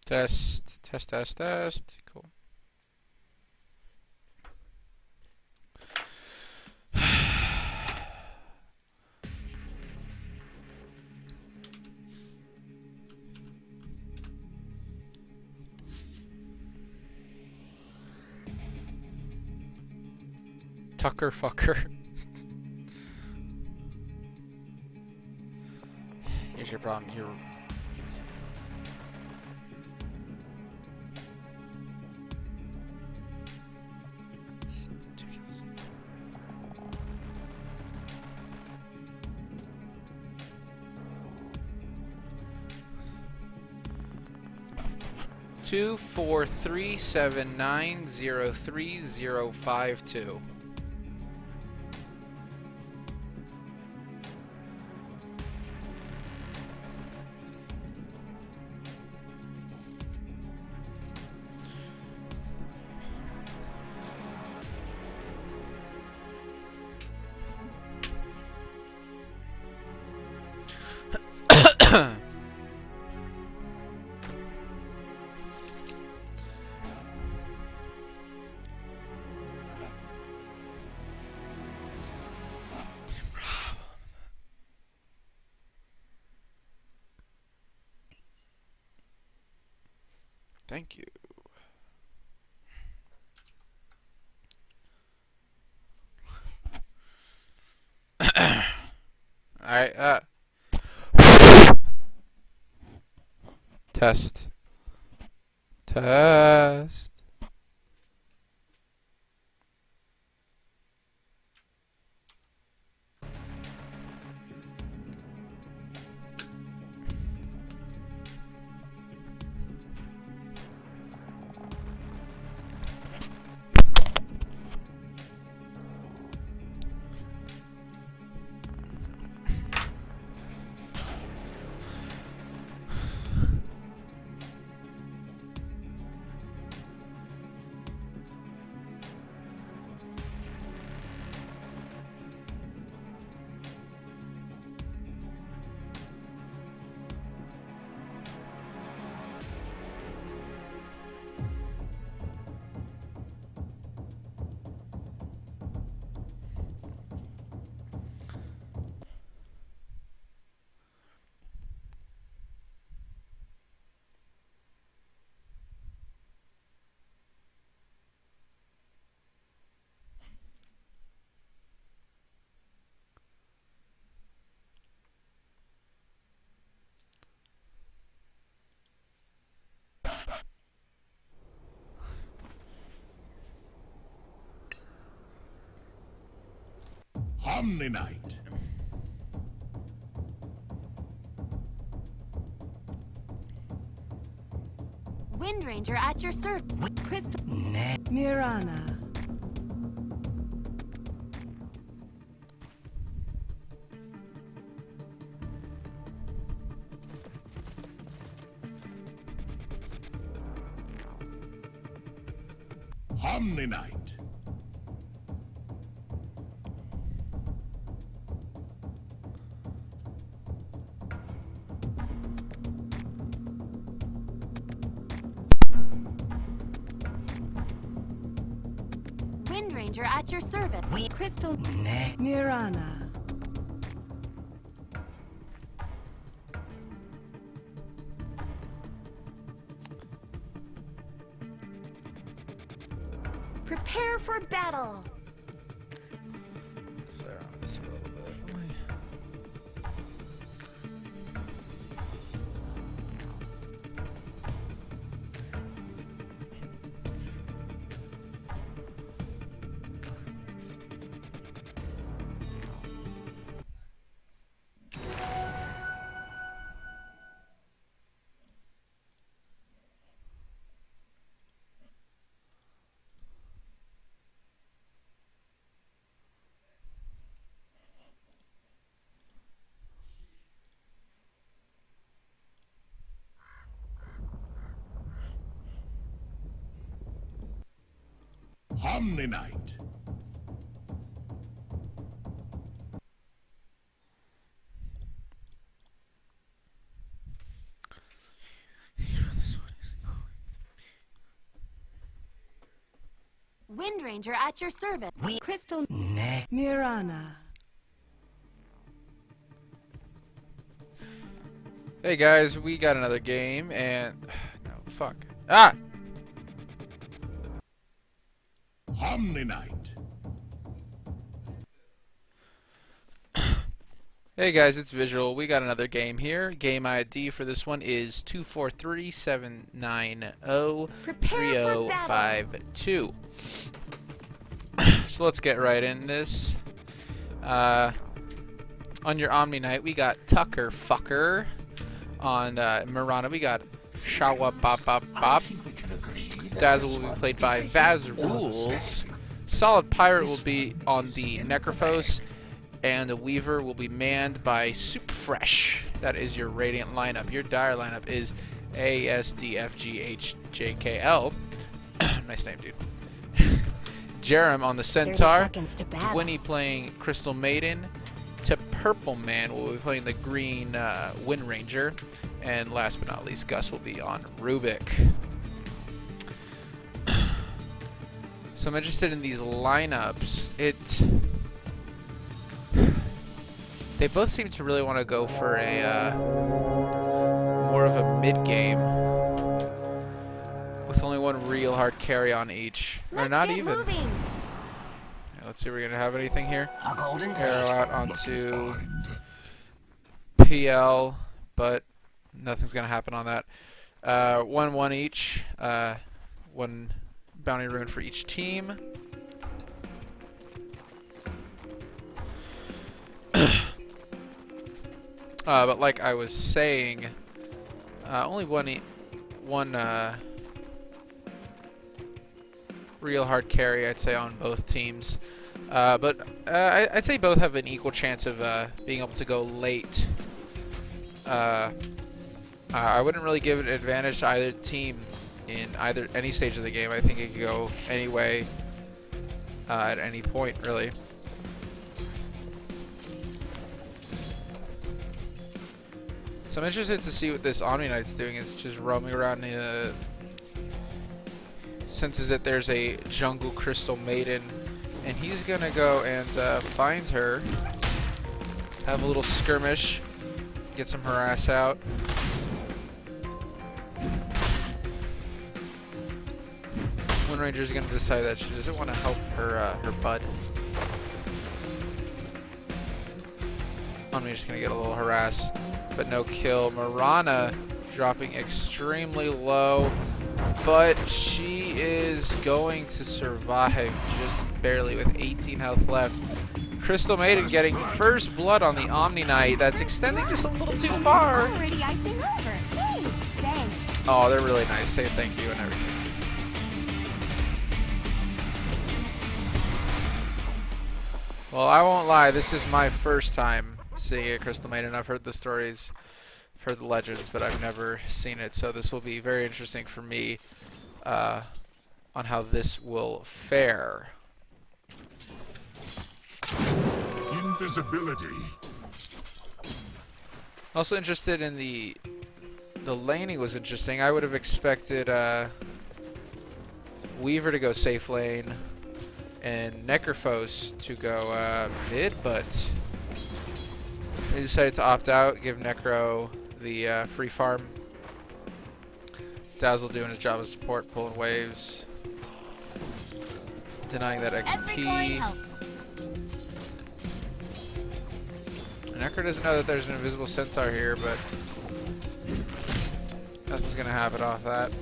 Test, test, test, test. Cool. Tucker fucker. Here's your problem. You're two, 4, 3, 7, 9, 0, 3, 0, 5, 2. Thank you. Alright, test. Test. Omni-Night. Wind Ranger at your service. Crystal. Mirana. Omni-Night. Wind Ranger at your service. Crystal. Mirana. Prepare for battle. Clear on this for a little bit. Omni-Night. Wind Ranger at your service. Crystal Mirana. Hey guys, we got another game, and no, fuck. Ah! Omni Knight. Hey guys, it's Visual. We got another game here. Game ID for this one is 243-790-3052. So let's get right in this. On your Omni Knight, we got Tucker Fucker. On Mirana, we got Shawa Bop Bop Bop. Dazzle will be played by Vaz Rules. Solid Pirate will be on the Necrophos. And the Weaver will be manned by Soup Fresh. That is your Radiant lineup. Your Dire lineup is ASDFGHJKL. Nice name, dude. Jerem on the Centaur. Twinny playing Crystal Maiden. To Purple Man will be playing the green Wind Ranger. And last but not least, Gus will be on Rubik. So I'm interested in these lineups. They both seem to really want to go for a more of a mid game with only one real hard carry on each, or not even. Yeah, let's see if we're gonna have anything here. Arrow out onto PL, but nothing's gonna happen on that. 1-1 each. One bounty rune for each team. But like I was saying, only one real hard carry, I'd say, on both teams. But I'd say both have an equal chance of being able to go late. I wouldn't really give an advantage to either team in any stage of the game. I think it could go any way at any point, really. So I'm interested to see what this Omni Knight's doing. It's just roaming around. Senses that there's a jungle Crystal Maiden, and he's gonna go and find her, have a little skirmish, get some harass out. Wind Ranger's gonna decide that she doesn't want to help her bud. Omni's just gonna get a little harass, but no kill. Mirana dropping extremely low, but she is going to survive just barely with 18 health left. Crystal Maiden getting first blood on the Omni Knight. That's extending just a little too far. Already icing over. Hey, thanks. Oh, they're really nice. Say thank you and everything. Well, I won't lie. This is my first time seeing a Crystal Maiden. I've heard the stories, I've heard the legends, but I've never seen it. So this will be very interesting for me on how this will fare. Invisibility. Also interested in the laning was interesting. I would have expected Weaver to go safe lane and Necrophos to go mid, but they decided to opt out, give Necro the free farm. Dazzle doing his job of support, pulling waves, denying that XP. Necro doesn't know that there's an invisible Centaur here, but nothing's gonna happen off that.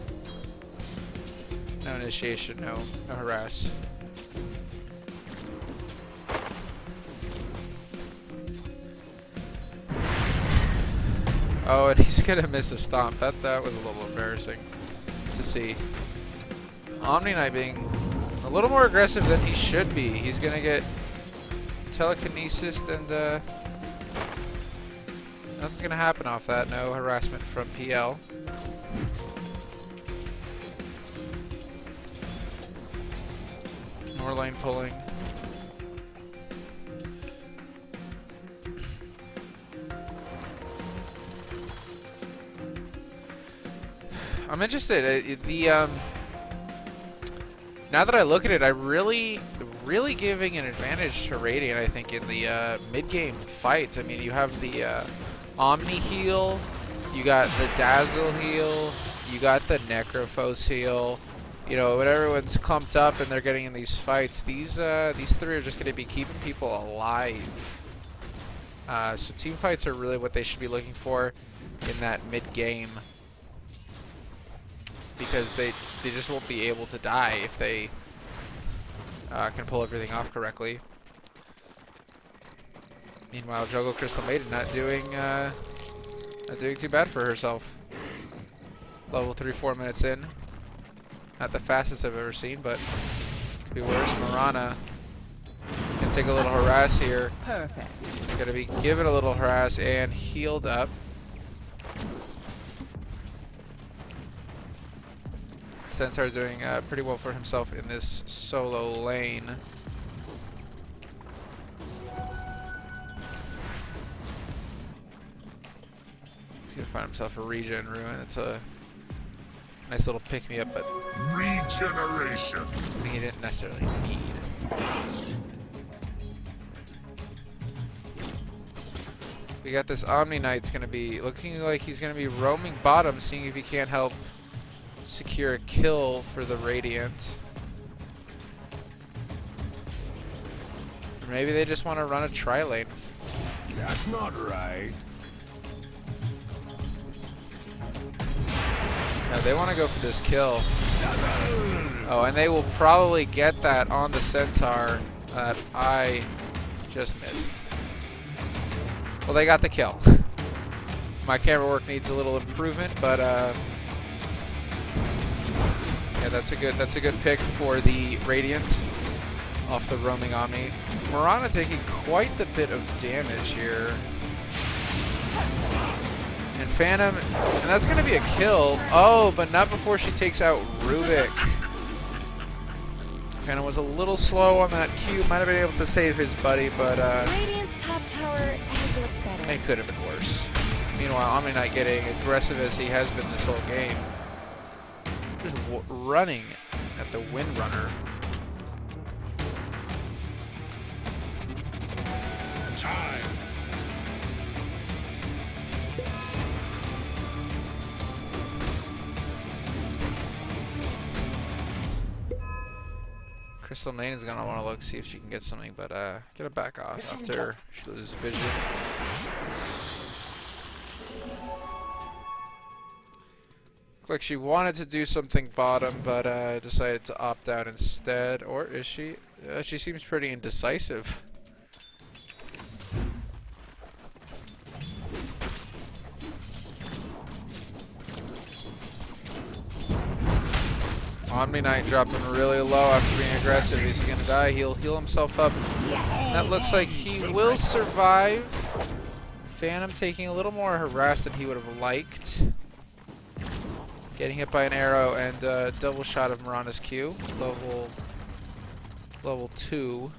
No initiation, no harass. Oh, and he's gonna miss a stomp. That was a little embarrassing to see. Omni Knight being a little more aggressive than he should be. He's gonna get telekinesis and nothing's gonna happen off that. No harassment from PL. More lane pulling. I'm interested. now that I look at it, I really giving an advantage to Radiant, I think, in the mid-game fights. I mean, you have the Omni heal, you got the Dazzle heal, you got the Necrophos heal. You know, when everyone's clumped up and they're getting in these fights, these three are just going to be keeping people alive. So team fights are really what they should be looking for in that mid-game, because they just won't be able to die if they can pull everything off correctly. Meanwhile, Juggle Crystal Maiden not doing too bad for herself. Level 3, 4 minutes in. Not the fastest I've ever seen, but could be worse. Marana can take a little harass here. Perfect. Gonna be given a little harass and healed up. Centaur doing pretty well for himself in this solo lane. He's gonna find himself a regen ruin. It's a nice little pick-me-up, but Regeneration. he didn't necessarily need. We got this Omni Knight's gonna be looking like he's gonna be roaming bottom, seeing if he can't help secure a kill for the Radiant. Or maybe they just want to run a tri-lane. That's not right. No, they want to go for this kill. Oh, and they will probably get that on the Centaur that I just missed. Well, they got the kill. My camera work needs a little improvement, but yeah, that's a good pick for the Radiant off the roaming Omni. Marana taking quite the bit of damage here. And Phantom, and that's going to be a kill. Oh, but not before she takes out Rubik. Phantom was a little slow on that Q. Might have been able to save his buddy, but Radiant's top tower has looked better. it could have been worse. Meanwhile, Omni Knight getting aggressive as he has been this whole game. Just running at the Windrunner. Time. Crystal Maiden is gonna want to look, see if she can get something, but get it back off after she loses vision. Looks like she wanted to do something bottom, but decided to opt out instead. Or is she? She seems pretty indecisive. Omni Knight dropping really low after being aggressive. He's gonna die. He'll heal himself up. That looks like he will survive. Phantom taking a little more harass than he would have liked. Getting hit by an arrow and double shot of Marana's Q. Level 2.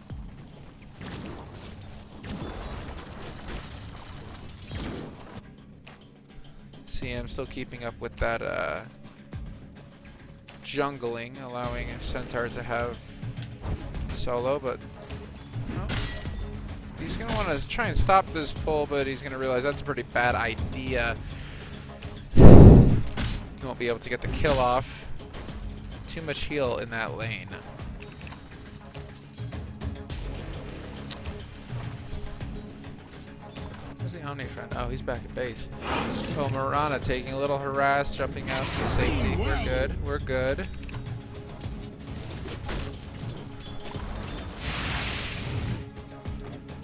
CM still keeping up with that jungling, allowing Centaur to have solo, but no. He's going to want to try and stop this pull, but he's going to realize that's a pretty bad idea. He won't be able to get the kill off. Too much heal in that lane. Where's the Omni friend? Oh, he's back at base. Oh, Marana taking a little harass, jumping out to safety. We're good. We're good.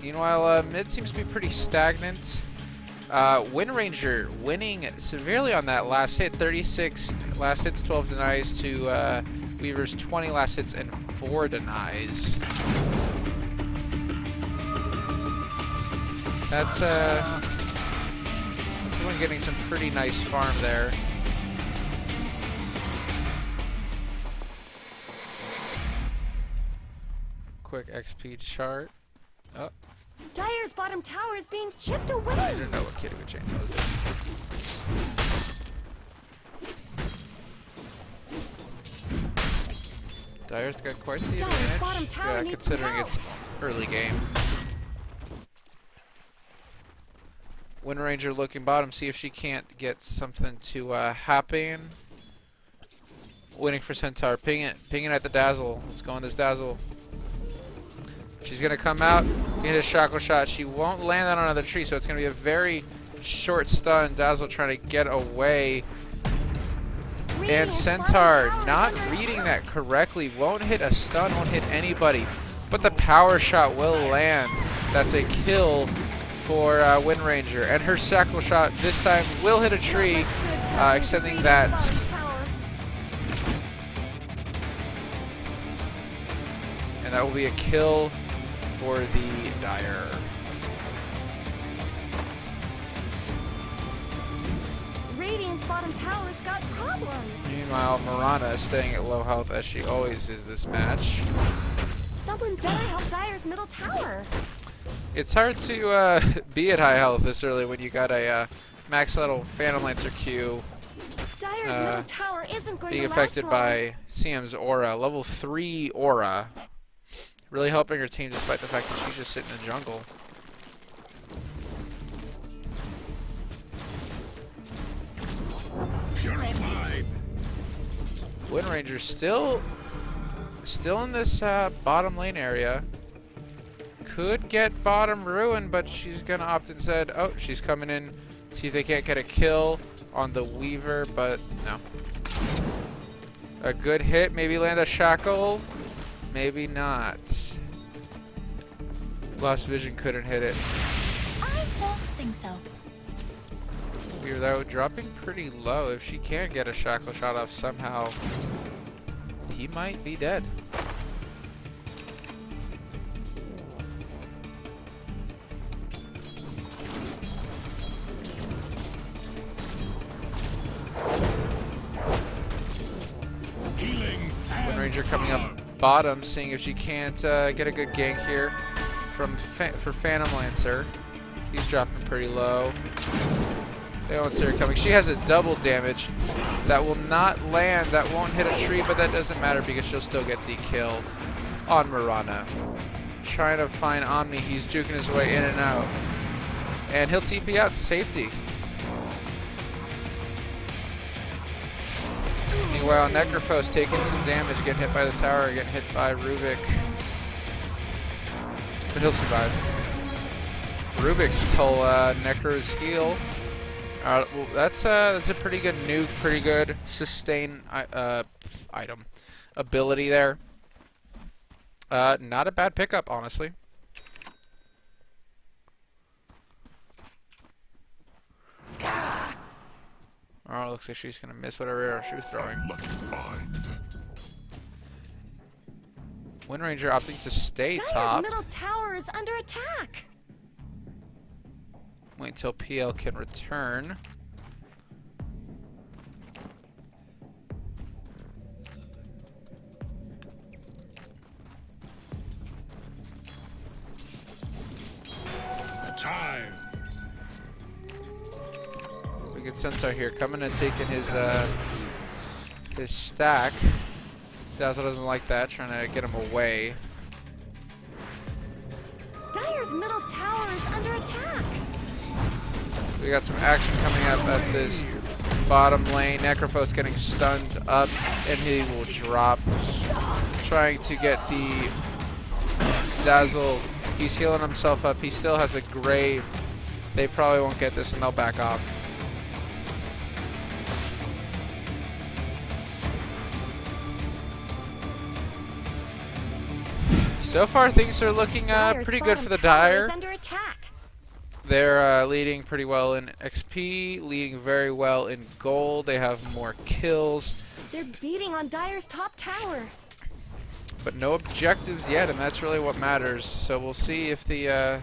Meanwhile, mid seems to be pretty stagnant. Windranger winning severely on that last hit. 36 last hits, 12 denies to Weaver's 20 last hits and 4 denies. That's someone getting some pretty nice farm there. Quick XP chart. Oh. Dire's bottom tower is being chipped away. I didn't know what Kitty with Chainsaw was doing. Dire's got quite the Dire's bottom advantage, tower needs some considering help. it's early game. Wind Ranger looking bottom, see if she can't get something to happen. Waiting for Centaur, pinging at the Dazzle. Let's go on this Dazzle. She's gonna come out, get a shackle shot. She won't land that on another tree, so it's gonna be a very short stun. Dazzle trying to get away. And Centaur not reading that correctly. Won't hit a stun, won't hit anybody. But the power shot will land. That's a kill for Wind Ranger. And her shackle shot this time will hit a tree, extending that. And that will be a kill for the Dire. Radiant's bottom tower's got problems. Meanwhile, Mirana is staying at low health as she always is this match. Someone better help Dire's middle tower. It's hard to be at high health this early when you got a max level Phantom Lancer Q Dire's middle tower isn't going being to last affected long. by CM's aura. Level 3 aura. Really helping her team despite the fact that she's just sitting in jungle. Purified. Wind Ranger still in this bottom lane area. Could get bottom ruined, but she's gonna opt instead. Oh, she's coming in. See if they can't get a kill on the Weaver, but no. A good hit, maybe land a shackle, maybe not. Lost Vision couldn't hit it. I don't think so. Weaver though dropping pretty low. If she can get a shackle shot off somehow, he might be dead. Healing. Wind Ranger coming up bottom, seeing if she can't get a good gank here from for Phantom Lancer. He's dropping pretty low. They don't see her coming. She has a double damage that will not land. That won't hit a tree, but that doesn't matter because she'll still get the kill on Mirana. Trying to find Omni. He's juking his way in and out. And he'll TP out to safety. Meanwhile, Necrophos taking some damage, getting hit by the tower, getting hit by Rubik. But he'll survive. Rubik stole Necro's heal. Well, that's a pretty good nuke, pretty good sustain item ability there. Not a bad pickup, honestly. Oh, looks like she's gonna miss whatever arrow she was throwing. Wind Ranger opting to stay Dire's top. middle tower is under attack. Wait until PL can return. Time. We get Centaur here coming and taking his stack. Dazzle doesn't like that, trying to get him away. Dire's middle tower is under attack. We got some action coming up at this bottom lane. Necrophos getting stunned up, and he will drop. Trying to get the Dazzle. He's healing himself up. He still has a grave. They probably won't get this, and they'll back off. So far, things are looking pretty good for the Dire. Under attack. They're leading pretty well in XP, leading very well in gold. They have more kills, They're beating on Dire's top tower. but no objectives yet, and that's really what matters. So we'll see if the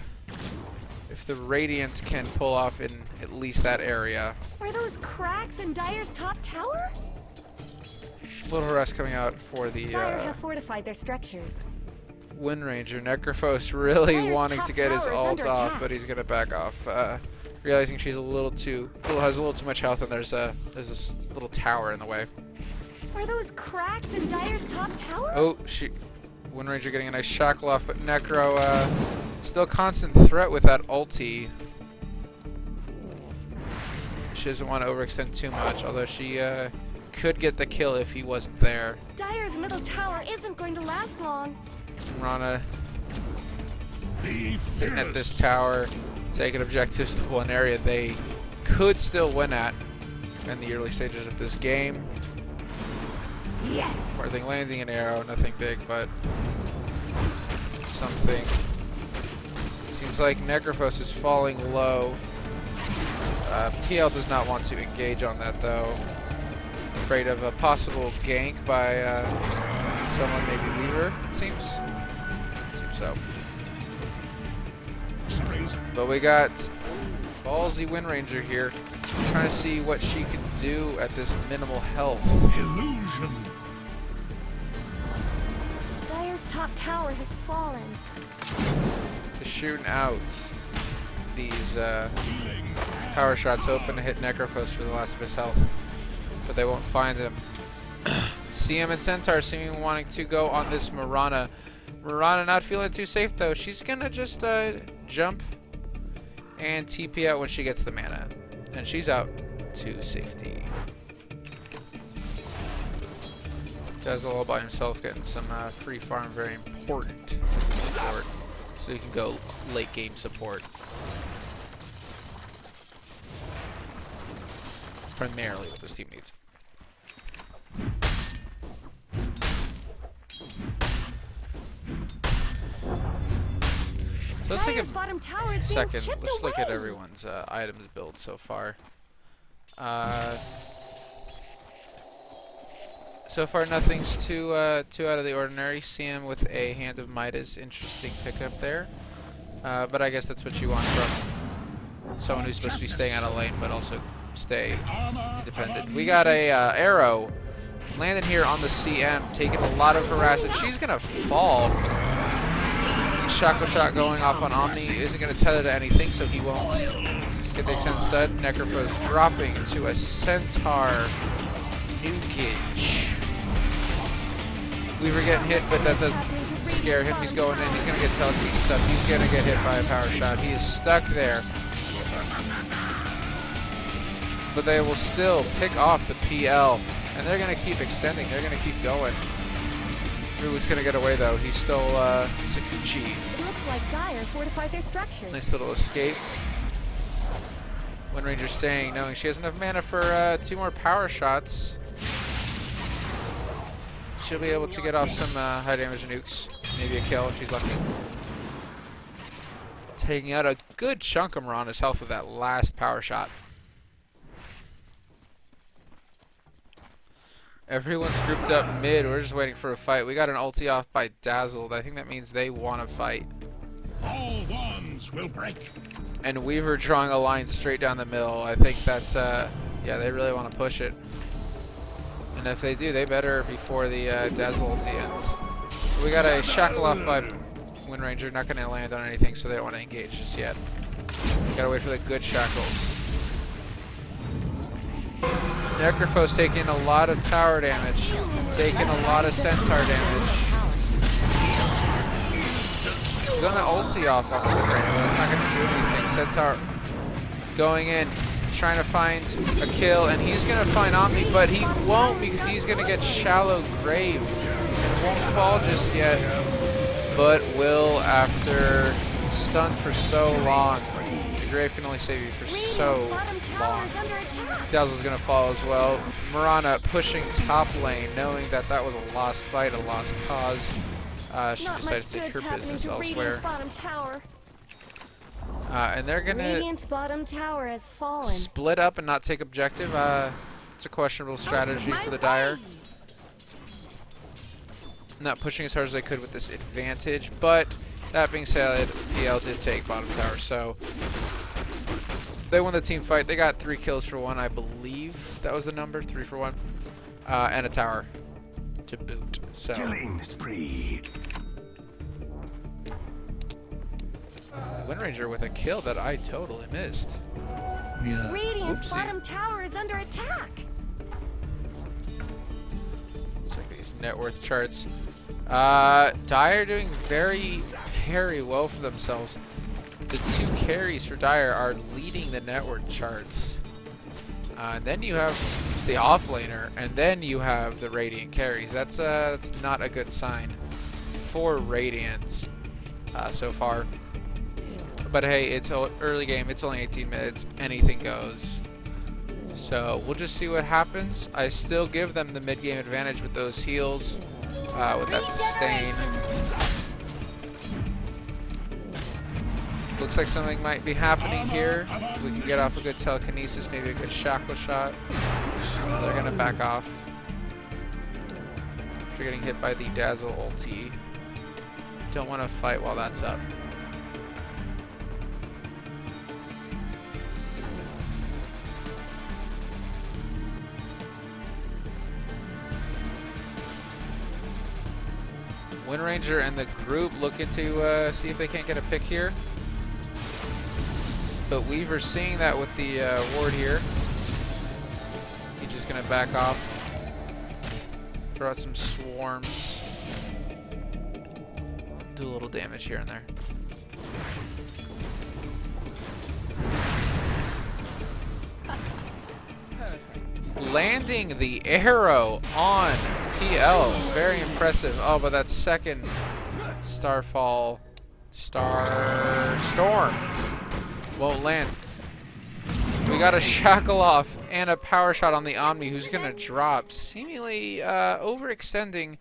Radiant can pull off in at least that area. Are those cracks in Dire's top tower? Little rest coming out for the Dire have fortified their structures. Wind Ranger. Necrophos really Dire's wanting top to get his tower is ult under off, attack. but he's gonna back off. Realizing she's has a little too much health, and there's this little tower in the way. Are those cracks in Dire's top tower? Oh, Wind Ranger getting a nice shackle off, but Necro still constant threat with that ulti. She doesn't want to overextend too much, although she could get the kill if he wasn't there. Dire's middle tower isn't going to last long. Rana Be hitting at fearless. this tower, taking objectives to one area they could still win at in the early stages of this game. Yes. More thing landing an arrow, nothing big, but something. Seems like Necrophos is falling low. PL does not want to engage on that though. Afraid of a possible gank by someone, maybe Weaver, it seems. Seems so. But we got ballsy Wind Ranger here, trying to see what she can do at this minimal health. Illusion. Dire's top tower has fallen. Just shooting out these Healing. power shots, hoping to hit Necrophos for the last of his health, but they won't find him. CM and Centaur seeming wanting to go on this Mirana. Mirana not feeling too safe though. She's gonna just jump and TP out when she gets the mana, and she's out to safety. Dazzle all by himself, getting some free farm, very important as a support, so he can go late game support. Primarily what this team needs. Let's take a Dire's bottom tower is being second. chipped Let's look at away. everyone's items build so far. So far, nothing's too out of the ordinary. CM with a Hand of Midas, interesting pickup there. But I guess that's what you want from someone who's supposed to be staying out of lane, but also stay independent. We got a arrow landing here on the CM, taking a lot of harassment. She's gonna fall. Shackle shot going off on Omni isn't gonna tether to anything, so he won't get the extended stud. Necrophos dropping to a Centaur nukage. Weaver getting hit, but that doesn't scare him. He's going in. He's gonna get telekinesis up. He's gonna get hit by a power shot. He is stuck there. But they will still pick off the PL, and they're gonna keep extending. They're gonna keep going. Rulik's gonna get away though. He's still Sakuchi. It looks like Dire fortified their structures. Nice little escape. Wind Ranger staying, knowing she has enough mana for 2 more power shots. She'll be able to get off some high damage nukes. Maybe a kill if she's lucky. Taking out a good chunk of Mirana's health with that last power shot. Everyone's grouped up mid. We're just waiting for a fight. We got an ulti off by Dazzled. I think that means they want to fight. All wands will break. And Weaver drawing a line straight down the middle. I think that's, yeah, they really want to push it. And if they do, they better before the Dazzle ulti ends. We got a shackle off by Wind Ranger. Not going to land on anything, so they don't want to engage just yet. Gotta wait for the good shackles. Necrophos taking a lot of tower damage. Taking a lot of Centaur damage. He's gonna ulti off on the Wind Ranger, but that's not gonna do anything. Centaur going in, trying to find a kill, and he's gonna find Omni, but he won't because he's gonna get shallow grave and won't fall just yet, but will after stunned for so long. The grave can only save you for so long. Dazzle's gonna fall as well. Mirana pushing top lane, knowing that that was a lost fight, a lost cause. She decided to take her business elsewhere. And they're gonna Radiant's bottom tower has fallen. split up and not take objective. It's a questionable strategy for the Dire. Not pushing as hard as they could with this advantage, but that being said, PL did take bottom tower, so they won the team fight. They got 3 kills for 1, I believe that was the number, 3 for 1, and a tower to boot. So Killing spree. Wind Ranger with a kill that I totally missed. Radiant's Oopsie. bottom tower is under attack. these net worth charts. Dire doing very, very well for themselves. The 2 carries for Dire are leading the net worth charts. And then you have the offlaner, and then you have the Radiant carries. That's not a good sign for Radiant so far. But hey, it's early game. It's only 18 minutes. Anything goes. So we'll just see what happens. I still give them the mid-game advantage with those heals, with that sustain. Looks like something might be happening here. We can get off a good telekinesis, maybe a good shackle shot. They're gonna back off. After getting hit by the Dazzle ulti. Don't want to fight while that's up. Windranger and the group looking to see if they can't get a pick here. But Weaver's seeing that with the ward here. He's just going to back off. Throw out some swarms. Do a little damage here and there. Landing the arrow on PL. Very impressive. Oh, but that second Storm won't land. We got a shackle off and a power shot on the Omni, who's gonna drop, seemingly overextending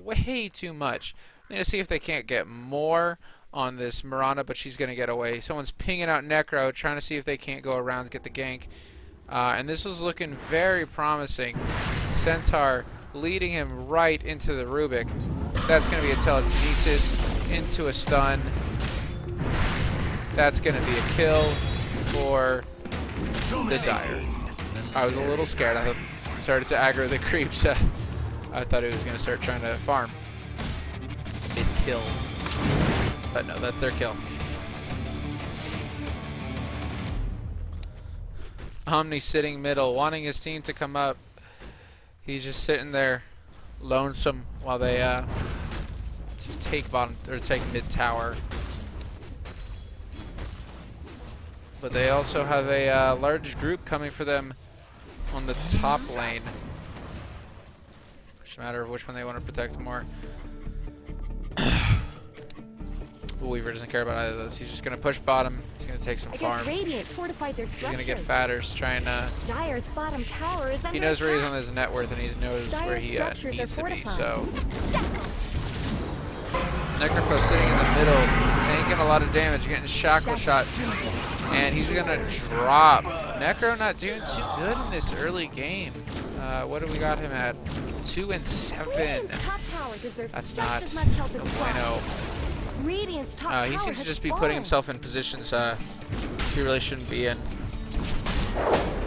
way too much. I'm gonna see if they can't get more on this Mirana, but she's gonna get away. Someone's pinging out Necro, trying to see if they can't go around to get the gank. And this was looking very promising. Centaur leading him right into the Rubik. That's gonna be a telekinesis into a stun. That's going to be a kill for the Dire. I was a little scared. I started to aggro the creeps. I thought he was going to start trying to farm. Mid-kill. But no, that's their kill. Omni sitting middle, wanting his team to come up. He's just sitting there, lonesome, while they just take bottom, or take mid tower. But they also have a large group coming for them on the top lane. It's a matter of which one they want to protect more. Weaver doesn't care about either of those. He's just going to push bottom. He's going to take some farm. Radiant fortified their He's going to structures. get fatters trying to... Dire's bottom tower is under He knows where he's attack. on his net worth, and he knows Dire's where he structures needs are to be. fortified. So Necropho sitting in the middle, taking a lot of damage, getting shackle shot, and he's going to drop. Necro not doing too good in this early game. What do we got him at? 2 and 7. Radiant's top tower deserves That's just not as much help no as well. bueno. Radiant's top tower He seems to has just be fallen. putting himself in positions he really shouldn't be in.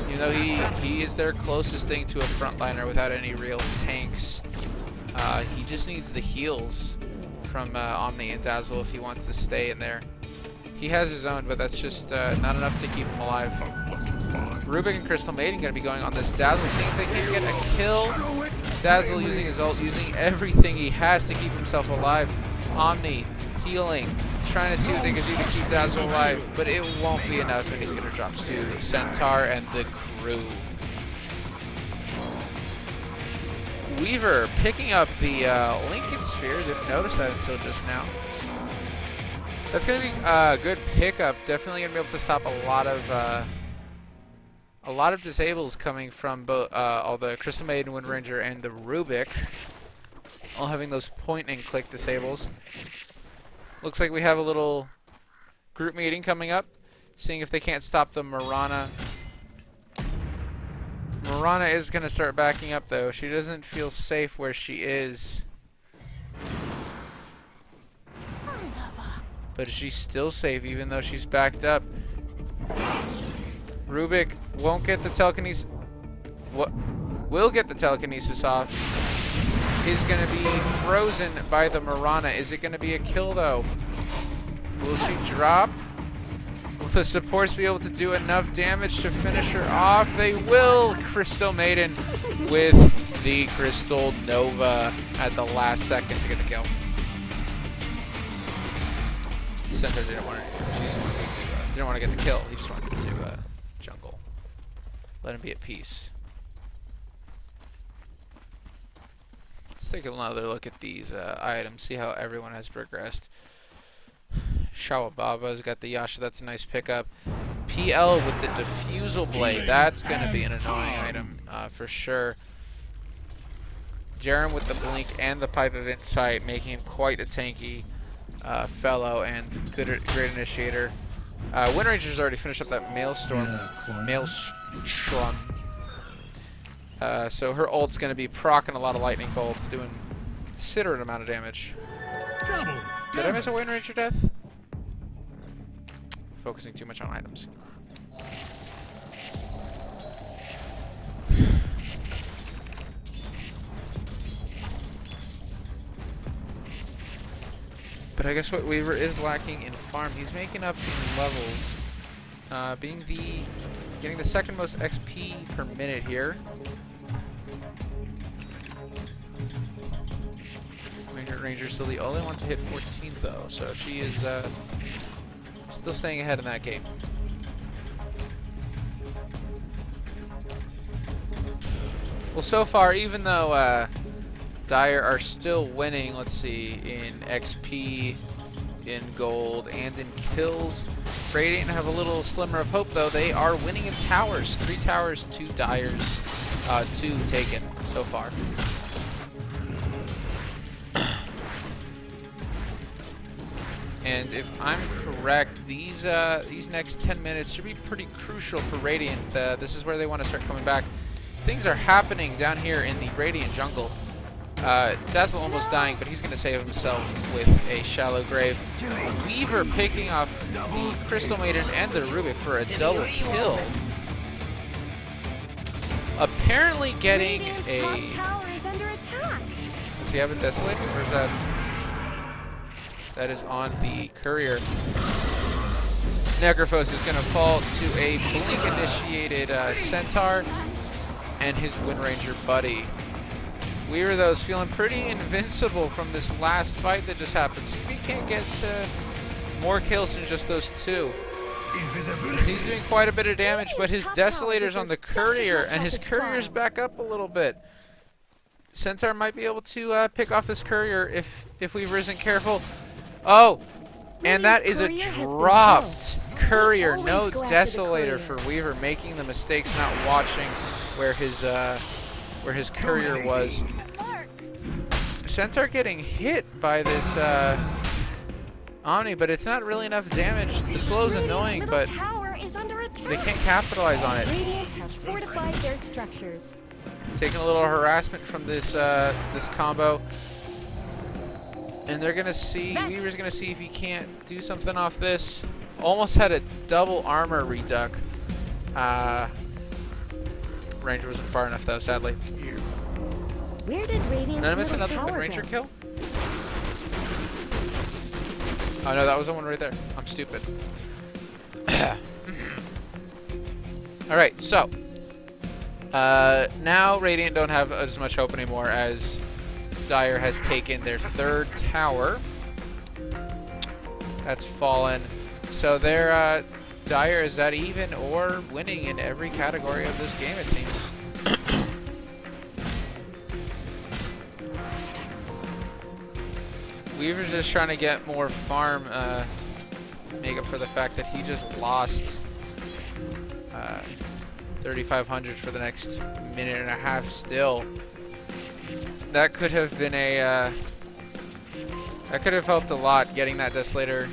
Even though he is their closest thing to a frontliner without any real tanks. He just needs the heals from Omni and Dazzle if he wants to stay in there. He has his own, but that's just not enough to keep him alive. Rubik and Crystal Maiden going to be going on this Dazzle, seeing if they can get a kill. Dazzle using his ult, using everything he has to keep himself alive. Omni healing, trying to see what they can do to keep Dazzle alive, but it won't be enough, and he's going to drop to Centaur and the crew. Weaver picking up the Lincoln Sphere. Didn't notice that until just now. That's going to be a good pickup. Definitely going to be able to stop a lot of disables coming from both all the Crystal Maiden, Windranger, and the Rubik, all having those point and click disables. Looks like we have a little group meeting coming up, seeing if they can't stop the Mirana. Mirana is going to start backing up, though. She doesn't feel safe where she is. But she's still safe, even though she's backed up. Rubik won't get the telekinesis. What? Will get the telekinesis off. Is going to be frozen by the Mirana. Is it going to be a kill, though? Will she drop? Will the supports be able to do enough damage to finish her off? They will! Crystal Maiden with the Crystal Nova at the last second to get the kill. Center didn't want to get the kill. He just wanted to jungle. Let him be at peace. Let's take another look at these items. See how everyone has progressed. Shawababa's got the Yasha. That's a nice pickup. PL with the Diffusal Blade. That's going to be an annoying item for sure. Jerem with the Blink and the Pipe of Insight, making him quite a tanky fellow and great initiator. Wind Ranger's already finished up that Maelstrom. So her ult's going to be proccing a lot of lightning bolts, doing a considerate amount of damage. Did I miss a Wind Ranger death? Focusing too much on items. But I guess what Weaver is lacking in farm, he's making up in levels. Getting the second most XP per minute here. Ranger's still the only one to hit 14 though, so she is still staying ahead in that game. Well, so far, even though Dire are still winning, let's see, in XP, in gold, and in kills, Radiant have a little slimmer of hope though. They are winning in towers. 3 towers, 2 Dire's, 2 taken so far. And if I'm correct, these next 10 minutes should be pretty crucial for Radiant. This is where they want to start coming back. Things are happening down here in the Radiant jungle. Dazzle almost dying, but he's going to save himself with a shallow grave. Weaver picking off the Crystal Maiden and the Rubik for a double kill. Apparently getting a... Does he have a Desolator, or is that... That is on the courier. Necrophos is going to fall to a Blink-initiated Centaur and his Wind Ranger buddy. Weaver, though, is feeling pretty invincible from this last fight that just happened. See if he can't get more kills than just those 2. He's doing quite a bit of damage, but his Desolator's on the courier, and his courier's back up a little bit. Centaur might be able to pick off this courier if Weaver isn't careful. Oh, and that is a dropped courier. No Desolator for Weaver, making the mistakes, not watching where his courier was. Centaur getting hit by this Omni, but it's not really enough damage. The slow is annoying, but they can't capitalize on it. Taking a little harassment from this this combo. And they're gonna see, Weaver's gonna see if he can't do something off this. Almost had a double armor reduct. Ranger wasn't far enough though, sadly. Where did Radiant's Did I miss another tower Ranger go? kill? Oh no, that was the one right there. I'm stupid. Alright, so. Now Radiant don't have as much hope anymore as Dire has taken their 3rd tower. That's fallen. So their Dire is at even or winning in every category of this game, it seems. Weaver's just trying to get more farm, make up for the fact that he just lost 3,500 for the next minute and a half still. That could have been a, that could have helped a lot, getting that Desolator.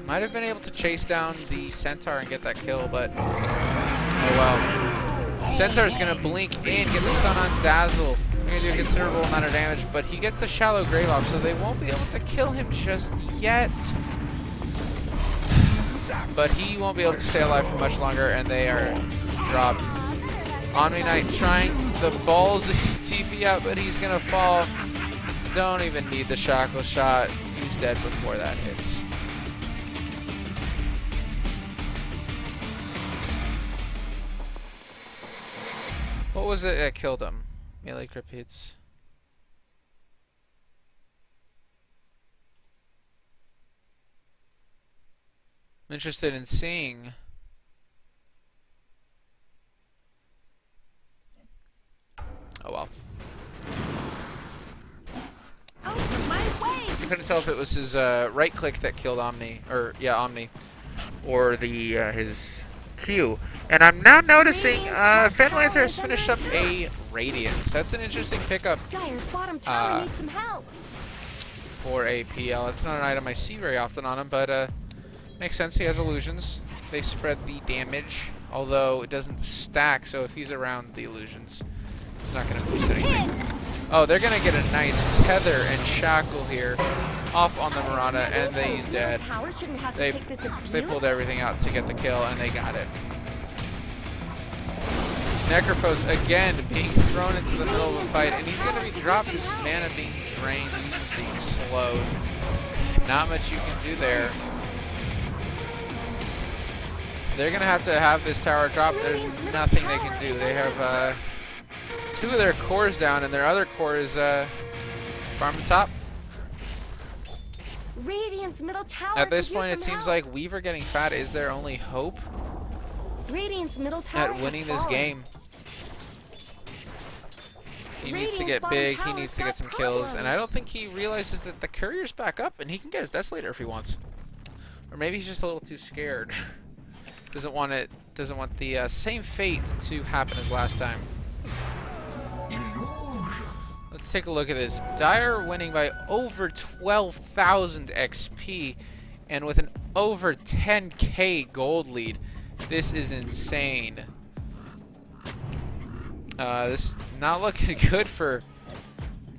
Might have been able to chase down the Centaur and get that kill, but oh well. Centaur's gonna blink in, get the stun on Dazzle. Gonna do a considerable amount of damage, but he gets the shallow grave off, so they won't be able to kill him just yet. But he won't be able to stay alive for much longer, and they are dropped. Omni Knight trying the balls TP out, but he's gonna fall. Don't even need the shackle shot. He's dead before that hits. What was it that killed him? Melee grip hits. I'm interested in seeing. Oh well. Out of my way! I couldn't tell if it was his right click that killed Omni, or yeah, Omni, or the his Q. And I'm now noticing Fanlancer has finished up a Radiance. That's an interesting pickup Dire's bottom tower needs some help. for a PL. It's not an item I see very often on him, but makes sense. He has illusions. They spread the damage, although it doesn't stack. So if he's around the illusions, it's not going to boost anything. Oh, they're going to get a nice tether and shackle here off on the Mirana, and he's dead. They pulled everything out to get the kill, and they got it. Necrophos again being thrown into the middle of a fight, and he's going to be dropped. His mana being drained, being slowed. Not much you can do there. They're going to have this tower drop. There's nothing they can do. They have 2 of their cores down, and their other core is farming top. Radiant's middle tower. At this point, it seems like Weaver getting fat is their only hope Radiant's middle tower at winning this game. He needs to get big, he needs to get some kills, and I don't think he realizes that the courier's back up and he can get his Desolator if he wants. Or maybe he's just a little too scared. Doesn't want the same fate to happen as last time. Let's take a look at this. Dire winning by over 12,000 XP and with an over 10k gold lead. This is insane. This not looking good for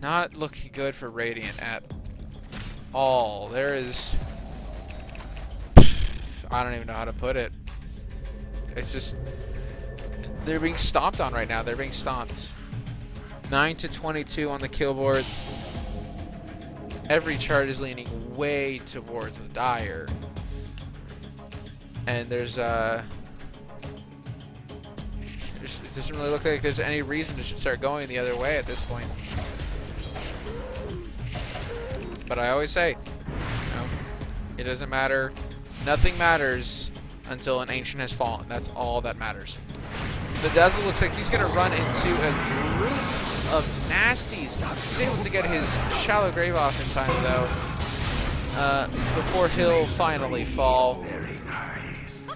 Radiant at all. There is, I don't even know how to put it. It's just they're being stomped on right now. They're being stomped. 9-22 on the kill boards. Every chart is leaning way towards the Dire. And it doesn't really look like there's any reason to start going the other way at this point. But I always say, you know, it doesn't matter. Nothing matters until an ancient has fallen. That's all that matters. The Dazzle looks like he's going to run into a group of nasties. He's able to get his Shallow Grave off in time, though, before he'll finally fall. Very nice.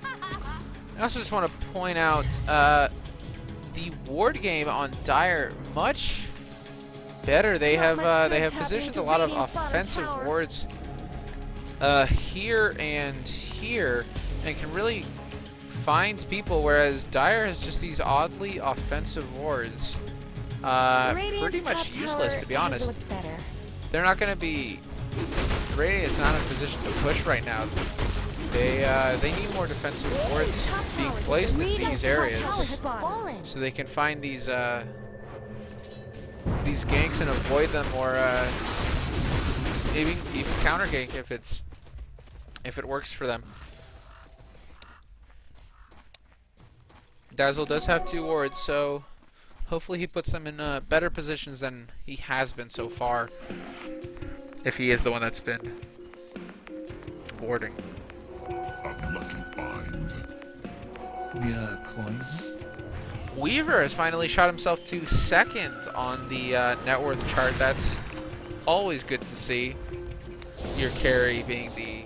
I also just want to point out the ward game on Dire much better. They have positioned a lot of offensive wards here and here, and can really find people, whereas Dire has just these oddly offensive wards. Pretty much useless, to be honest. They're not going to be. Radiant's not in a position to push right now. They need more defensive wards being placed in these areas, so they can find these ganks and avoid them, or even counter gank if it works for them. Dazzle does have 2 wards, so hopefully he puts them in better positions than he has been so far, if he is the one that's been warding. Unlucky find. Yeah, coins. Weaver has finally shot himself to 2nd on the net worth chart. That's always good to see. Your carry being the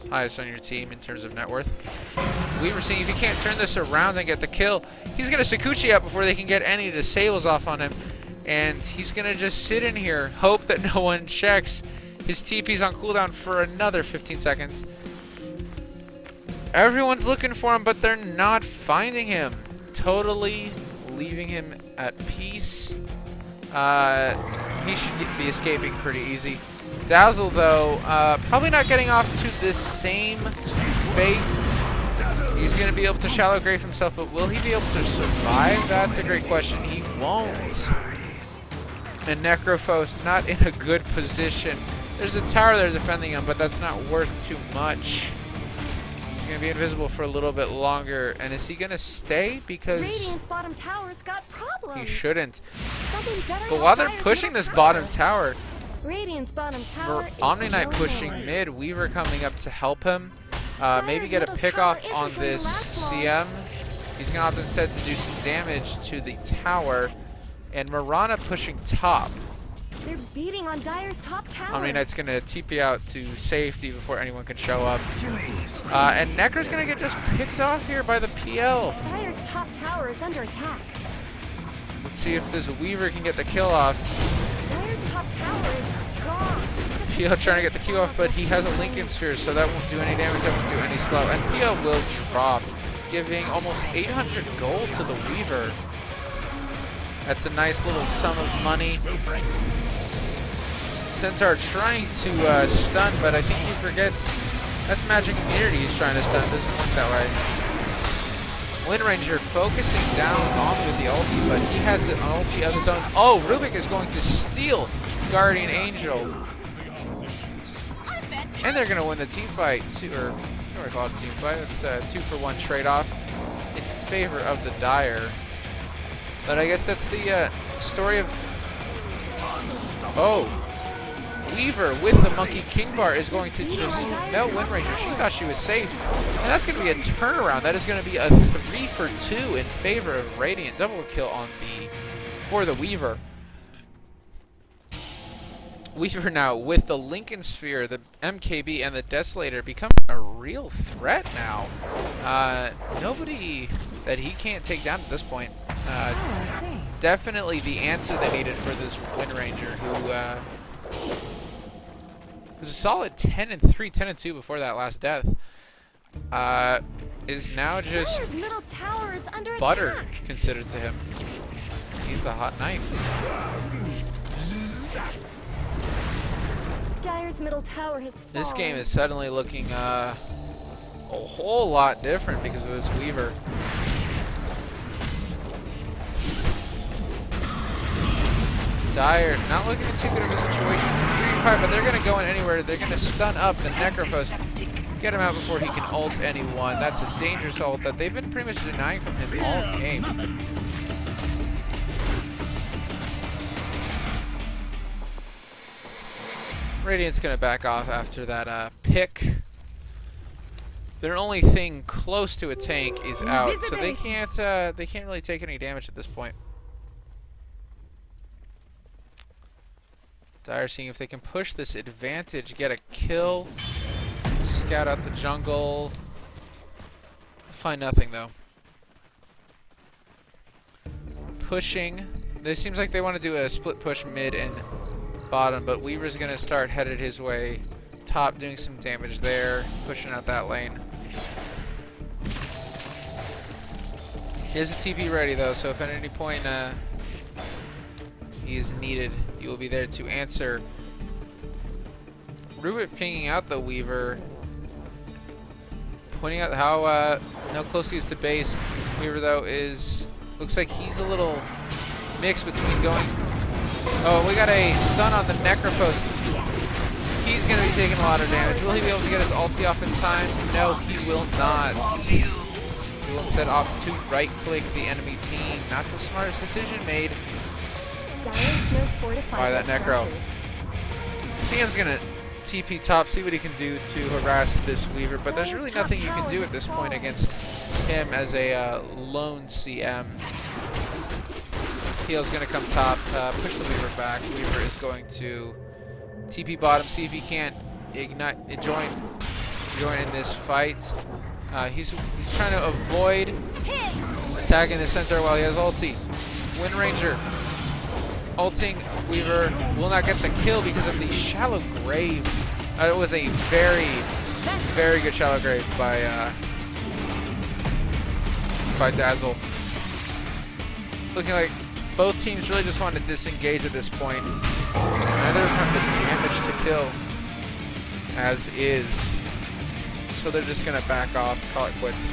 highest on your team in terms of net worth. Weaver seeing if he can't turn this around and get the kill, he's going to Sakuchi up before they can get any disables off on him. And he's going to just sit in here, hope that no one checks. His TP's on cooldown for another 15 seconds. Everyone's looking for him, but they're not finding him. Totally leaving him at peace. He should be escaping pretty easy. Dazzle, though, probably not getting off to the same fate. He's going to be able to Shallow Grave himself, but will he be able to survive? That's a great question. He won't. And Necrophos not in a good position. There's a tower there defending him, but that's not worth too much. He's going to be invisible for a little bit longer. And is he going to stay? Because Radiant's bottom tower's got problems. he shouldn't. Something better But than while they're Dire's pushing middle this bottom tower, Radiant's bottom tower is Omni Knight no pushing more. mid, Weaver coming up to help him. Maybe Dire's get a middle pick tower off isn't on going to this last long. CM. He's going to opt instead to do some damage to the tower. And Mirana pushing top. They're beating on Dire's top tower. Omni Knight's going to TP out to safety before anyone can show up. And Necro's going to get just picked off here by the PL. Dire's top tower is under attack. Let's see if this Weaver can get the kill off. Dire's top tower is gone. PL trying to get the Q off, but he has a Lincoln Sphere, so that won't do any damage, that won't do any slow. And PL will drop, giving almost 800 gold to the Weaver. That's a nice little sum of money. Centaur trying to stun, but I think he forgets that's magic immunity he's trying to stun. It doesn't work that way. Wind Ranger focusing down on with the ulti, but he has an ulti of his own. Oh, Rubik is going to steal Guardian Angel. And they're going to win the team fight, or what do I call it, team fight? It's a 2-for-1 trade-off in favor of the Dire. But I guess that's the story of... Oh, Weaver with the Monkey King Bar is going to just melt Wind Ranger. She thought she was safe. And that's going to be a turnaround. That is going to be a 3-for-2 in favor of Radiant. Double kill on for the Weaver. Weaver now with the Lincoln Sphere, the MKB, and the Desolator becoming a real threat now. Nobody that he can't take down at this point. Definitely the answer they needed for this Wind Ranger, who was a solid 10-3, 10-2 before that last death. Is now just Dire's middle tower is under butter attack. considered to him. He's the hot knife. Dire's middle tower has fallen. This game is suddenly looking a whole lot different because of this Weaver. Dire not looking in too good of a situation. It's a 3-5, but they're going to go in anywhere. They're going to stun up the Necrophos, get him out before he can ult anyone. That's a dangerous ult that they've been pretty much denying from him all game. Radiant's going to back off after that pick. Their only thing close to a tank is out, so they can't really take any damage at this point. Dire seeing if they can push this advantage, get a kill, scout out the jungle. Find nothing though. Pushing. It seems like they want to do a split push mid and bottom, but Weaver's going to start headed his way top, doing some damage there, pushing out that lane. He has a TP ready though, so if at any point he is needed, he will be there to answer. Rubik pinging out the Weaver, pointing out how close he is to base. Weaver though looks like he's a little mixed between going. Oh, we got a stun on the Necrophos. He's going to be taking a lot of damage. Will he be able to get his ulti off in time? No, he will not. He will instead opt to right-click the enemy team. Not the smartest decision made by that Necro. CM's going to TP top, see what he can do to harass this Weaver, but there's really nothing you can do at this point against him as a lone CM. PL's going to come top, push the Weaver back. Weaver is going to TP bottom, see if he can't join in this fight. He's trying to avoid attacking the Centaur while he has ulti. Wind Ranger ulting. Weaver will not get the kill because of the shallow grave. It was a very, very good shallow grave by Dazzle. Looking like both teams really just want to disengage at this point. Neither have the damage to kill as is. So they're just going to back off, call it quits.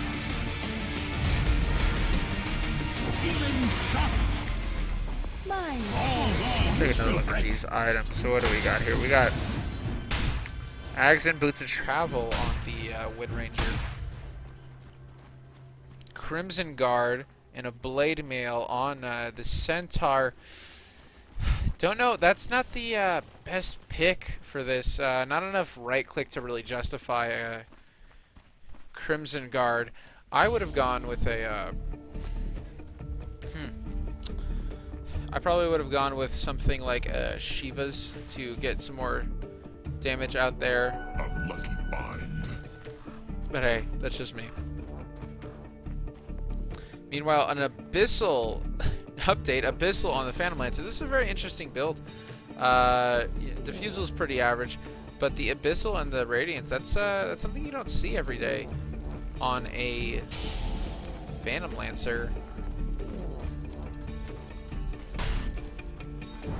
Take another look at these items. So what do we got here? We got Ags and Boots of Travel on the Wind Ranger. Crimson Guard and a Blade Mail on the Centaur. Don't know. That's not the best pick for this. Not enough right click to really justify a Crimson Guard. I would have gone with a. I probably would have gone with something like Shiva's to get some more damage out there. A lucky find. But hey, that's just me. Meanwhile, an Abyssal update, Abyssal on the Phantom Lancer. This is a very interesting build. Diffusal is pretty average, but the Abyssal and the Radiance, that's something you don't see every day on a Phantom Lancer.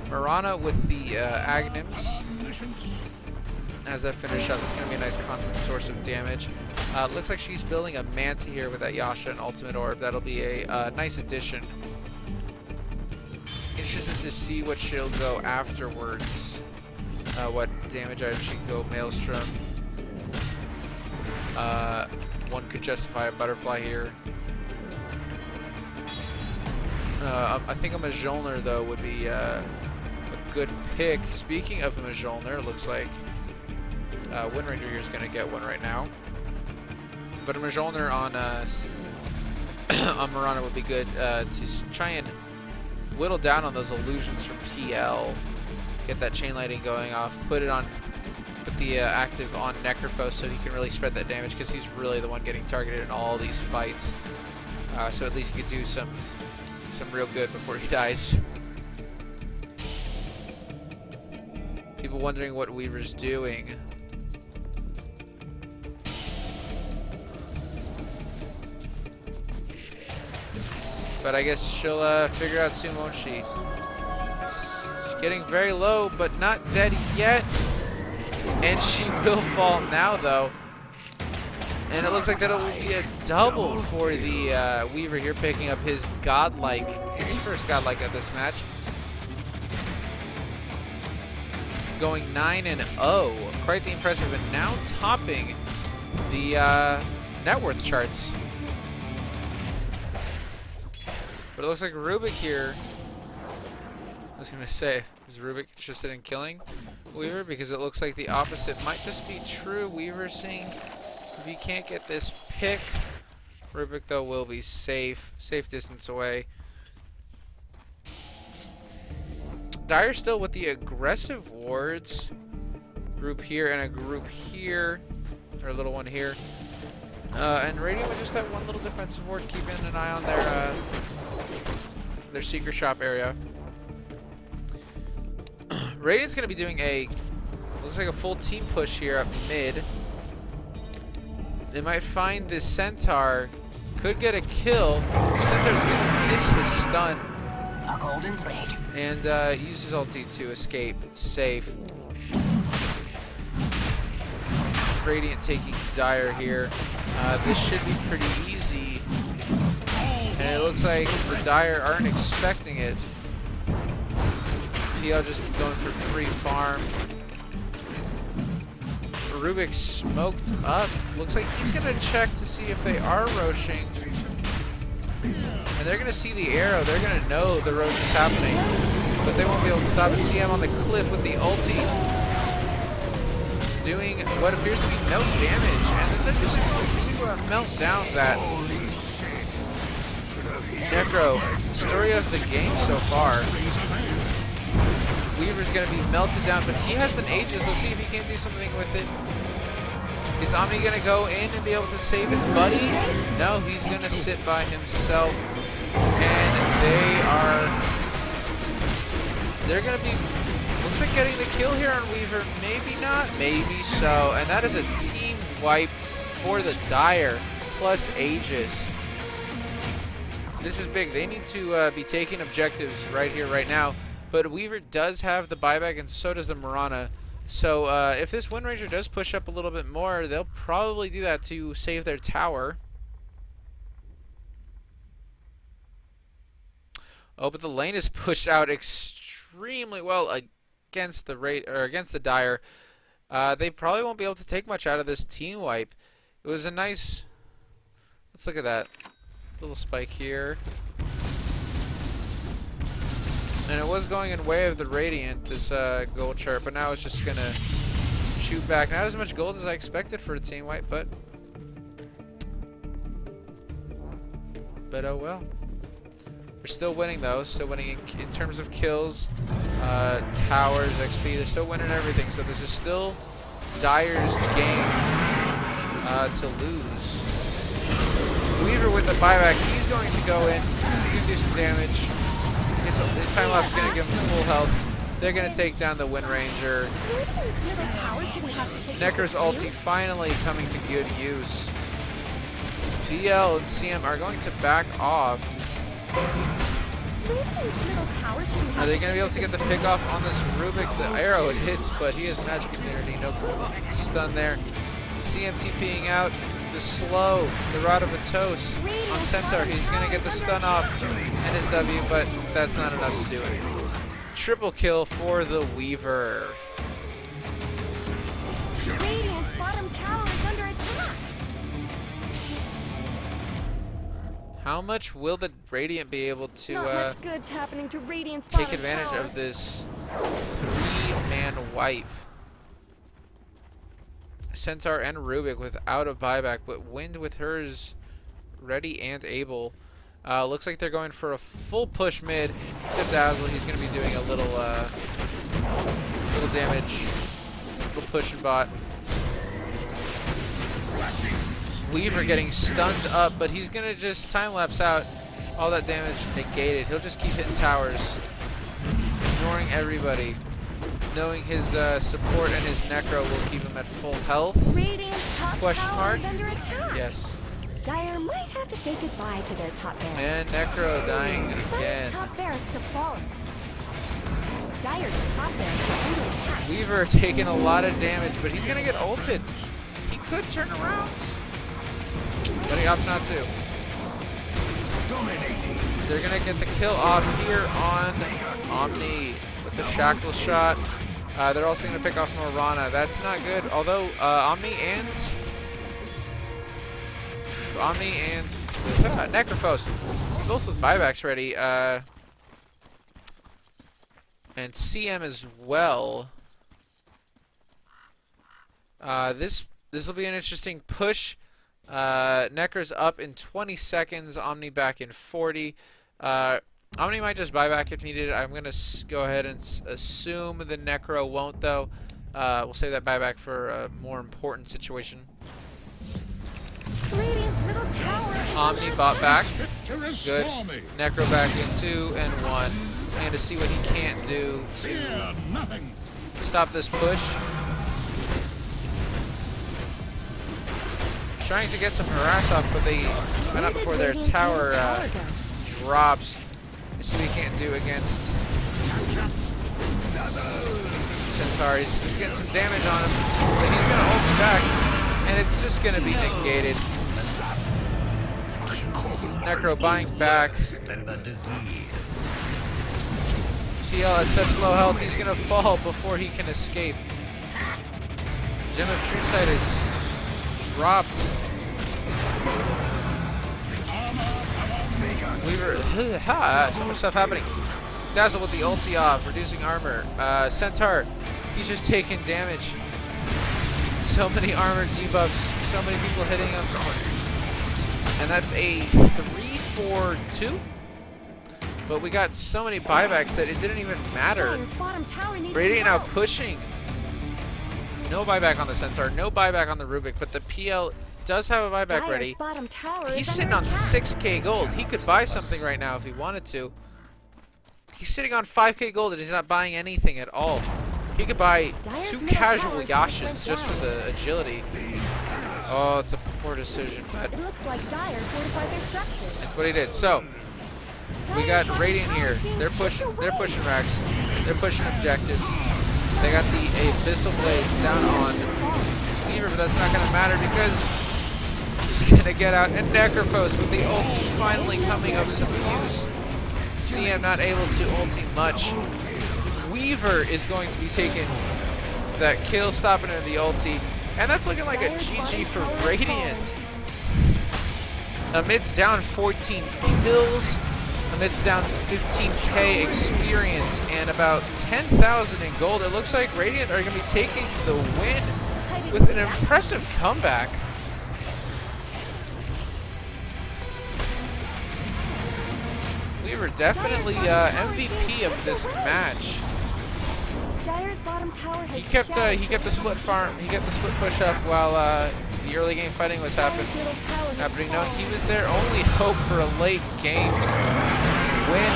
Marana with the Aghanim's. As that finish up, it's going to be a nice constant source of damage. Looks like she's building a Manta here with that Yasha and Ultimate Orb. That'll be a nice addition. Interested to see what she'll go afterwards. What damage item she can go. Maelstrom. One could justify a Butterfly here. I think a Mjolnir, though, would be a good pick. Speaking of a Mjolnir, it looks like Windranger here is going to get one right now. But a Mjolnir on on Marana would be good to try and whittle down on those illusions from PL. Get that chain lighting going off. Put the active on Necrophos so he can really spread that damage, because he's really the one getting targeted in all these fights. So at least he could do some real good before he dies. People wondering what Weaver's doing. But I guess she'll figure out soon, won't she? She's getting very low, but not dead yet. And she will fall now, though. And it looks like that it will be a double for the Weaver here, picking up his godlike, his first godlike of this match. Going 9-0, quite the impressive, and now topping the net worth charts. But it looks like Rubik here. I was gonna say, is Rubik interested in killing Weaver? Because it looks like the opposite might just be true. Weaver seeing if he can't get this pick. Rubik, though, will be safe distance away. Dire still with the aggressive wards group here and a group here, or a little one here. And Radiant with just that one little defensive ward, keeping an eye on their secret shop area. Radiant's going to be doing looks like a full team push here up mid. They might find this Centaur, could get a kill. Centaur's going to miss his stun. A golden thread. And use his ulti to escape safe. Radiant taking Dire here. This should be pretty easy. And it looks like the Dire aren't expecting it. PL just going for free farm. Rubik smoked up. Looks like he's going to check to see if they are roaching. And they're going to see the arrow. They're going to know the roach is happening. But they won't be able to stop it. CM on the cliff with the ulti. Doing what appears to be no damage. And then they're just going to melt down that Necro. Story of the game so far. Weaver's going to be melted down, but he has an Aegis. Let's see if he can do something with it. Is Omni going to go in and be able to save his buddy? No, he's going to sit by himself. And they're going to be, looks like getting the kill here on Weaver. Maybe not, maybe so. And that is a team wipe for the Dire, plus Aegis. This is big. They need to be taking objectives right here, right now. But Weaver does have the buyback, and so does the Marana. So if this Windranger does push up a little bit more, they'll probably do that to save their tower. Oh, but the lane is pushed out extremely well against the Dire. They probably won't be able to take much out of this team wipe. It was a nice. Let's look at that little spike here. And it was going in way of the Radiant, this gold chart, but now it's just gonna shoot back. Not as much gold as I expected for a Team White, but oh well. They're still winning though, still winning in terms of kills, towers, XP, they're still winning everything. So this is still Dire's game to lose. Weaver with the buyback, he's going to go in, he's do some damage. His time lapse is going to give him full health. They're going to take down the Wind Ranger. Necro's ulti finally coming to good use. DL and CM are going to back off. Are they going to be able to get the pick off on this Rubik? The arrow, it hits, but he has magic immunity. No stun there. CM TPing out. The slow, the Rod of Atos on Centaur. He's going to get the stun off and his W, but that's not enough to do it. Triple kill for the Weaver. Radiant's bottom tower is under attack. How much will the Radiant be able to Not much good's happening to Radiant's take bottom advantage tower. of this 3-man wipe? Centaur and Rubik without a buyback, but Wind with hers ready and able. Looks like they're going for a full push mid. Except Dazzle, he's going to be doing a little damage. Little push and bot. Weaver getting stunned up, but he's going to just time lapse out all that damage negated. He'll just keep hitting towers, ignoring everybody. Knowing his support and his Necro will keep him at full health. Radiant's top Question tower mark? is under attack. Yes. Dire might have to say goodbye to their top barracks. And Necro dying Dire's again. top barracks have fallen. Dire's top barracks are under attack. Weaver taking a lot of damage, but he's going to get ulted. He could turn around. But he opts not to. They're going to get the kill off here on Omni with the Shackle shot. They're also going to pick off Morana. That's not good. Although Omni and Necrophos, both with buybacks ready. And CM as well. This will be an interesting push. Necro's up in 20 seconds. Omni back in 40. Omni might just buy back if needed. I'm going to go ahead and assume the Necro won't, though. We'll save that buyback for a more important situation. Radiant's middle tower is Omni under bought back. Victorious Good. Stormy. Necro back in 2 and 1. And to see what he can't do Fear to nothing. stop this push. Trying to get some harass off, but they went up before their tower drops. Let's see what he can't do against Centaur. He's getting some damage on him, but he's going to ult back, and it's just going to be negated. Necro buying back. TL at such low health, he's going to fall before he can escape. Gem of True Sight is dropped. Weaver, so much stuff happening. Dazzle with the ulti off, reducing armor. Centaur, he's just taking damage. So many armor debuffs, so many people hitting him. And that's a 3-4-2. But we got so many buybacks that it didn't even matter. Dire's bottom tower needs Radiant now help. pushing. No buyback on the Centaur, no buyback on the Rubik, but the PL does have a buyback Dire's ready. bottom tower He's is sitting under on attack. 6k gold. He could buy something right now if he wanted to. He's sitting on 5k gold and he's not buying anything at all. He could buy Dire's 2 middle casual tower Yashas went just for down. the agility. Oh, it's a poor decision, but It looks like Dire fortified their structures. that's what he did. So, we got Dire's Radiant bottom here. tower is being They're chipped pushing away. racks. They're pushing objectives. They got the Abyssal Blade down on Weaver, but that's not going to matter because he's going to get out. And Necrophos with the ulti finally coming of some use. CM not able to ulti much. Weaver is going to be taking that kill, stopping her the ulti. And that's looking like a GG for Radiant. Amidst down 14 kills, And it's down 15k experience and about 10,000 in gold. It looks like Radiant are going to be taking the win with an impressive comeback. We were definitely MVP of this match. Dire's bottom tower has He kept the split farm. He kept the split push up while the early game fighting was happening. No, he was their only hope for a late game win.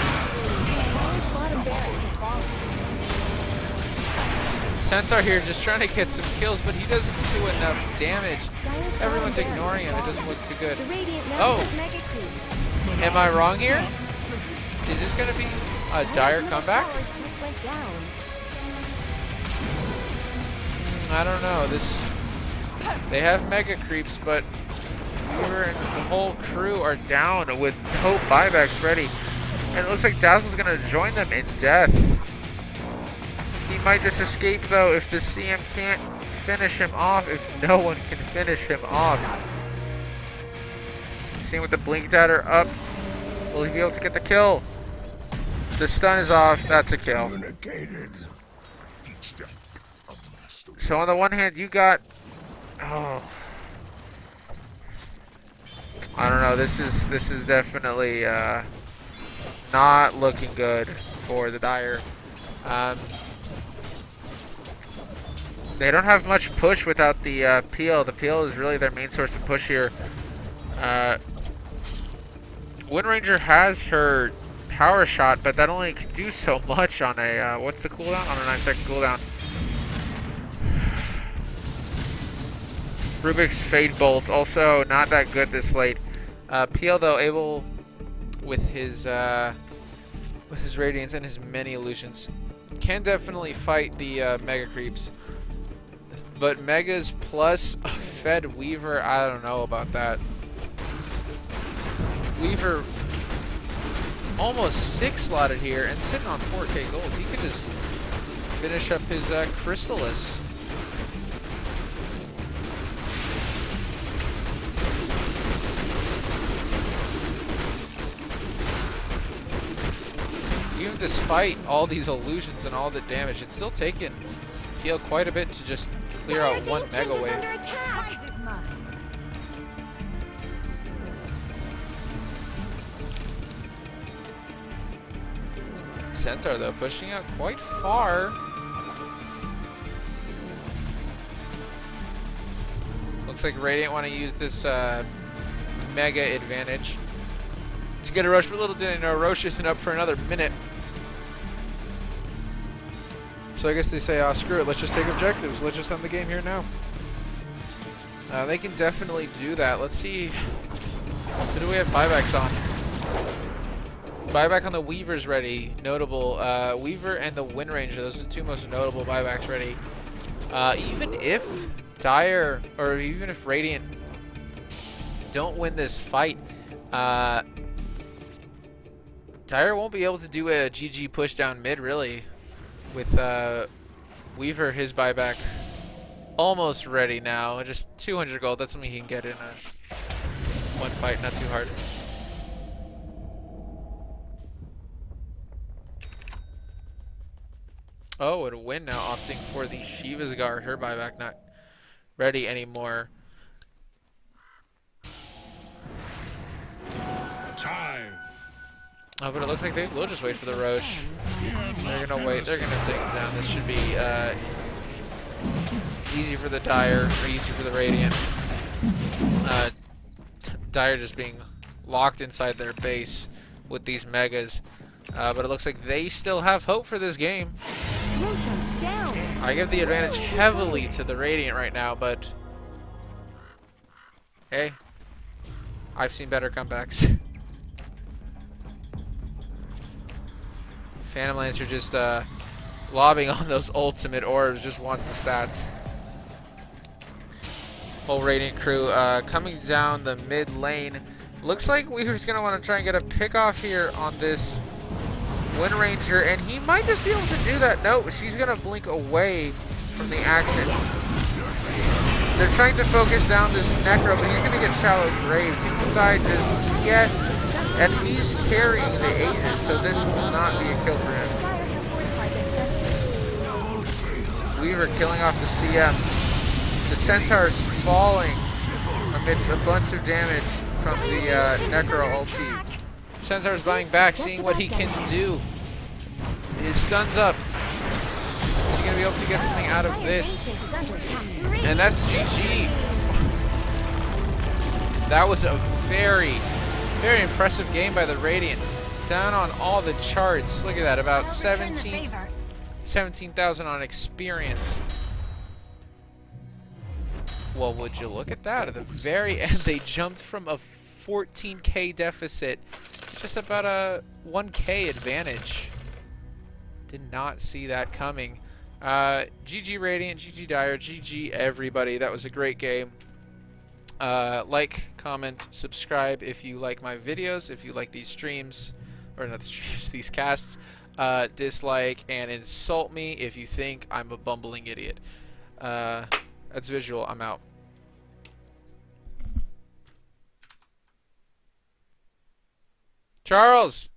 Centaur here just trying to get some kills, but he doesn't do enough damage. Everyone's ignoring him. It doesn't look too good. Oh, am I wrong here? Is this going to be a Dire comeback? I don't know. They have mega creeps, but Weaver and the whole crew are down with no buybacks ready. And it looks like Dazzle's going to join them in death. He might just escape, though, if the CM can't finish him off, if no one can finish him off. Same with the Blink Dagger up. Will he be able to get the kill? The stun is off. That's a kill. So on the one hand, you got... Oh... I don't know. This is definitely not looking good for the Dire. They don't have much push without the peel. The peel is really their main source of push here. Wind Ranger has her power shot, but that only can do so much on a what's the cooldown? On a 9-second cooldown. Rubik's Fade Bolt, also not that good this late. Peel though able with his Radiance and his many illusions can definitely fight the Mega Creeps. But Megas plus a fed Weaver, I don't know about that. Weaver almost 6-slotted here and sitting on 4k gold. He could just finish up his Chrysalis. Even despite all these illusions and all the damage, it's still taken Peel quite a bit to just clear out one Mega Wave. Centaur though pushing out quite far. Looks like Radiant want to use this Mega advantage to get a rush, but little did they know Roche isn't up for another minute. So I guess they say, screw it, let's just take objectives. Let's just end the game here now. They can definitely do that. Let's see. Who do we have buybacks on? Buyback on the Weaver's ready. Notable. Weaver and the Wind Ranger. Those are the two most notable buybacks ready. Even if Dire, or even if Radiant don't win this fight, Dire won't be able to do a GG push down mid, really. With Weaver, his buyback almost ready now. Just 200 gold. That's something he can get in one fight, not too hard. Oh, and a win now, opting for the Shiva's Guard. Her buyback not ready anymore. Time. Oh, but it looks like they will just wait for the Roche. They're gonna wait. They're gonna take him down. This should be easy for the Dire, or easy for the Radiant. Dire just being locked inside their base with these Megas. But it looks like they still have hope for this game. Down. I give the advantage heavily to the Radiant right now, but hey, I've seen better comebacks. Phantom Lancer just lobbing on those ultimate orbs, just wants the stats. Whole Radiant crew coming down the mid lane. Looks like Weaver's gonna want to try and get a pick off here on this Wind Ranger, and he might just be able to do that. No, she's gonna blink away from the action. They're trying to focus down this Necro, but he's gonna get shallow graves. He will die just yet, and he's carrying the Aegis, so this will not be a kill for him. Fire have fortified their structures. Weaver killing off the CM. The Centaur's falling amidst a bunch of damage from the Necro ulti. Centaur's buying back, seeing what he can do. His stun's up. Is he going to be able to get something out of this? And that's GG. That was a very, very impressive game by the Radiant. Down on all the charts. Look at that, about 17,000 on experience. Well, would you look at that? At the very end, they jumped from a 14k deficit, just about a 1k advantage. Did not see that coming. GG Radiant, GG Dire, GG everybody. That was a great game. Like, comment, subscribe if you like my videos, if you like these streams, or not the streams, these casts. Dislike and insult me if you think I'm a bumbling idiot. That's visual. I'm out. Charles!